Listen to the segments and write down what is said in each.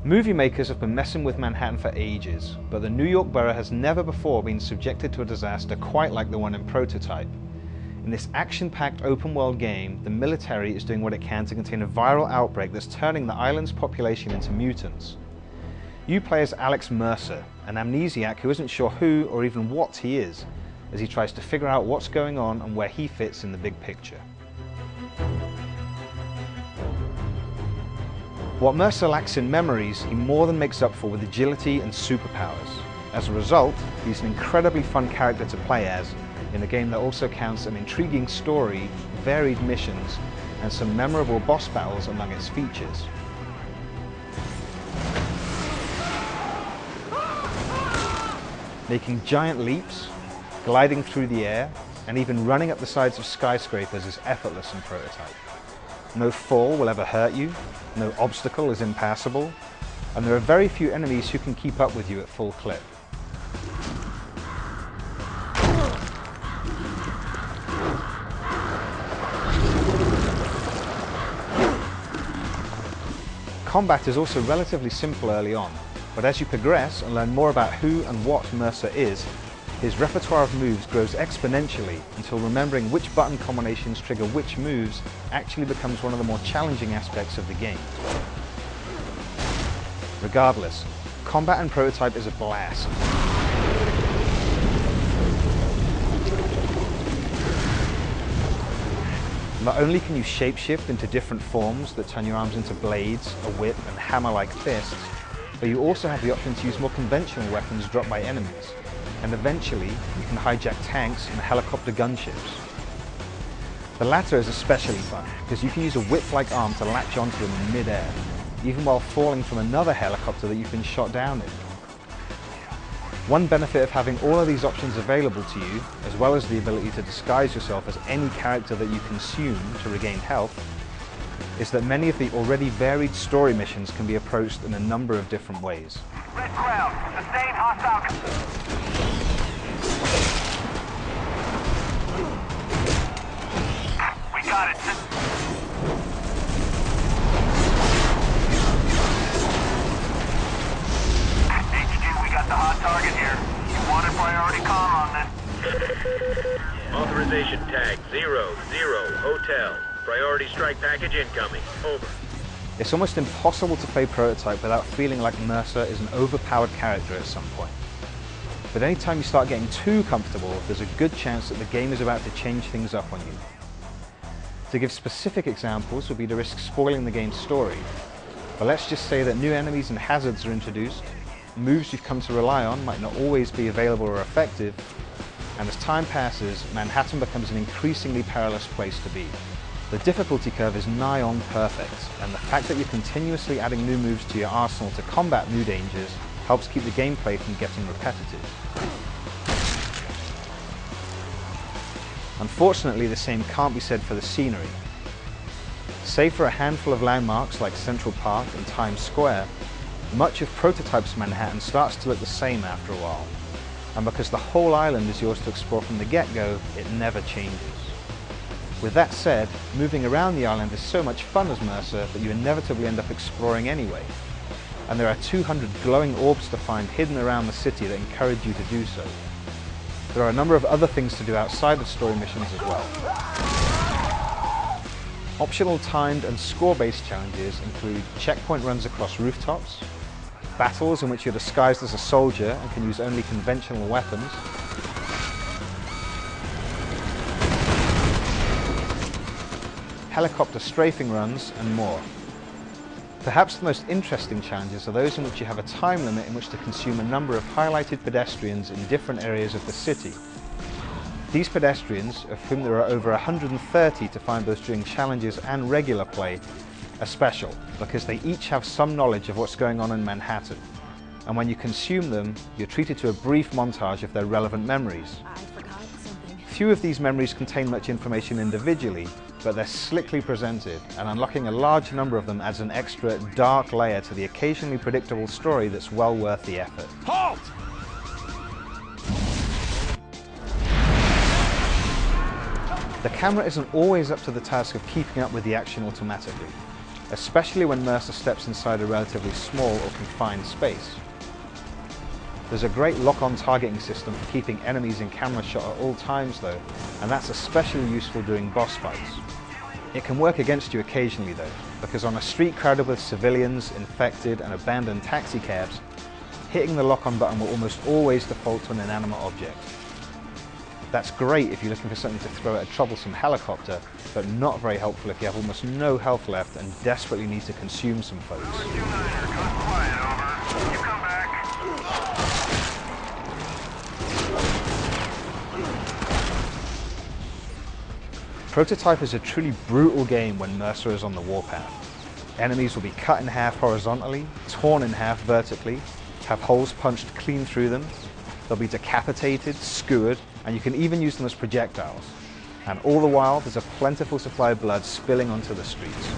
Movie makers have been messing with Manhattan for ages, but the New York borough has never before been subjected to a disaster quite like the one in Prototype. In this action-packed open-world game, the military is doing what it can to contain a viral outbreak that's turning the island's population into mutants. You play as Alex Mercer, an amnesiac who isn't sure who or even what he is, as he tries to figure out what's going on and where he fits in the big picture. What Mercer lacks in memories, he more than makes up for with agility and superpowers. As a result, he's an incredibly fun character to play as, in a game that also counts an intriguing story, varied missions, and some memorable boss battles among its features. Making giant leaps, gliding through the air, and even running up the sides of skyscrapers is effortless in Prototype. No fall will ever hurt you, no obstacle is impassable, and there are very few enemies who can keep up with you at full clip. Combat is also relatively simple early on, but as you progress and learn more about who and what Mercer is, his repertoire of moves grows exponentially until remembering which button combinations trigger which moves actually becomes one of the more challenging aspects of the game. Regardless, combat in Prototype is a blast. Not only can you shapeshift into different forms that turn your arms into blades, a whip, and hammer-like fists, but you also have the option to use more conventional weapons dropped by enemies. And eventually, you can hijack tanks and helicopter gunships. The latter is especially fun, because you can use a whip-like arm to latch onto them in mid-air, even while falling from another helicopter that you've been shot down in. One benefit of having all of these options available to you, as well as the ability to disguise yourself as any character that you consume to regain health, is that many of the already varied story missions can be approached in a number of different ways. Red ground, sustained hostile. We got it. HQ, we got the hot target here. You wanted priority comm on this. Authorization tag 00 Hotel. Priority strike package incoming. Over. It's almost impossible to play Prototype without feeling like Mercer is an overpowered character at some point. But anytime you start getting too comfortable, there's a good chance that the game is about to change things up on you. To give specific examples would be to risk spoiling the game's story, but let's just say that new enemies and hazards are introduced, moves you've come to rely on might not always be available or effective, and as time passes, Manhattan becomes an increasingly perilous place to be. The difficulty curve is nigh on perfect, and the fact that you're continuously adding new moves to your arsenal to combat new dangers helps keep the gameplay from getting repetitive. Unfortunately, the same can't be said for the scenery. Save for a handful of landmarks like Central Park and Times Square, much of Prototype's Manhattan starts to look the same after a while, and because the whole island is yours to explore from the get-go, it never changes. With that said, moving around the island is so much fun as Mercer that you inevitably end up exploring anyway. And there are 200 glowing orbs to find hidden around the city that encourage you to do so. There are a number of other things to do outside of story missions as well. Optional timed and score-based challenges include checkpoint runs across rooftops, battles in which you're disguised as a soldier and can use only conventional weapons, helicopter strafing runs, and more. Perhaps the most interesting challenges are those in which you have a time limit in which to consume a number of highlighted pedestrians in different areas of the city. These pedestrians, of whom there are over 130 to find both during challenges and regular play, are special because they each have some knowledge of what's going on in Manhattan. And when you consume them, you're treated to a brief montage of their relevant memories. Few of these memories contain much information individually, but they're slickly presented, and unlocking a large number of them adds an extra dark layer to the occasionally predictable story that's well worth the effort. Halt! The camera isn't always up to the task of keeping up with the action automatically. especially when Mercer steps inside a relatively small or confined space. There's a great lock-on targeting system for keeping enemies in camera shot at all times though, and that's especially useful during boss fights. It can work against you occasionally though, because on a street crowded with civilians, infected and abandoned taxicabs, hitting the lock-on button will almost always default to an inanimate object. That's great if you're looking for something to throw at a troublesome helicopter, but not very helpful if you have almost no health left and desperately need to consume some folks. Prototype is a truly brutal game when Mercer is on the warpath. Enemies will be cut in half horizontally, torn in half vertically, have holes punched clean through them, they'll be decapitated, skewered, and you can even use them as projectiles. And all the while, there's a plentiful supply of blood spilling onto the streets.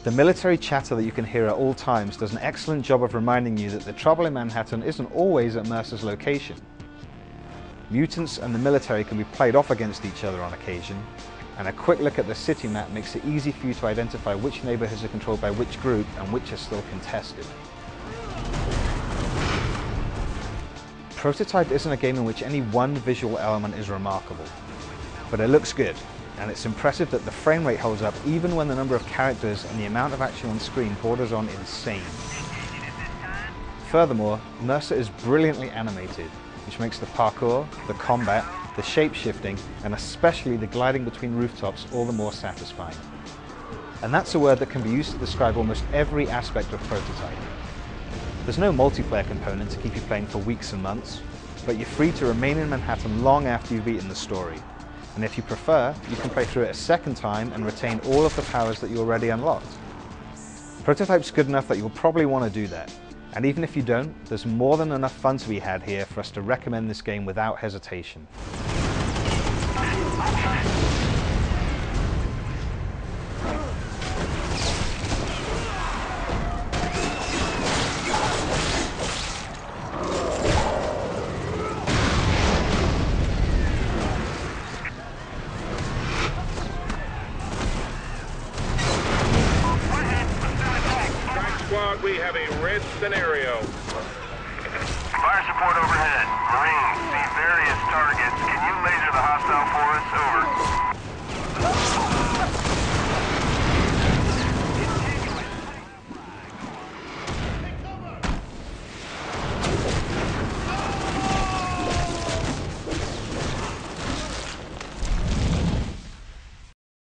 The military chatter that you can hear at all times does an excellent job of reminding you that the trouble in Manhattan isn't always at Mercer's location. Mutants and the military can be played off against each other on occasion, and a quick look at the city map makes it easy for you to identify which neighborhoods are controlled by which group and which are still contested. Prototype isn't a game in which any one visual element is remarkable, but it looks good. And it's impressive that the frame rate holds up even when the number of characters and the amount of action on screen borders on insane. Furthermore, Mercer is brilliantly animated, which makes the parkour, the combat, the shape-shifting, and especially the gliding between rooftops all the more satisfying. And that's a word that can be used to describe almost every aspect of Prototype. There's no multiplayer component to keep you playing for weeks and months, but you're free to remain in Manhattan long after you've beaten the story. And if you prefer, you can play through it a second time and retain all of the powers that you already unlocked. Prototype's good enough that you'll probably want to do that. And even if you don't, there's more than enough fun to be had here for us to recommend this game without hesitation. We have a red scenario. Fire support overhead. Marines, see various targets. Can you laser the hostile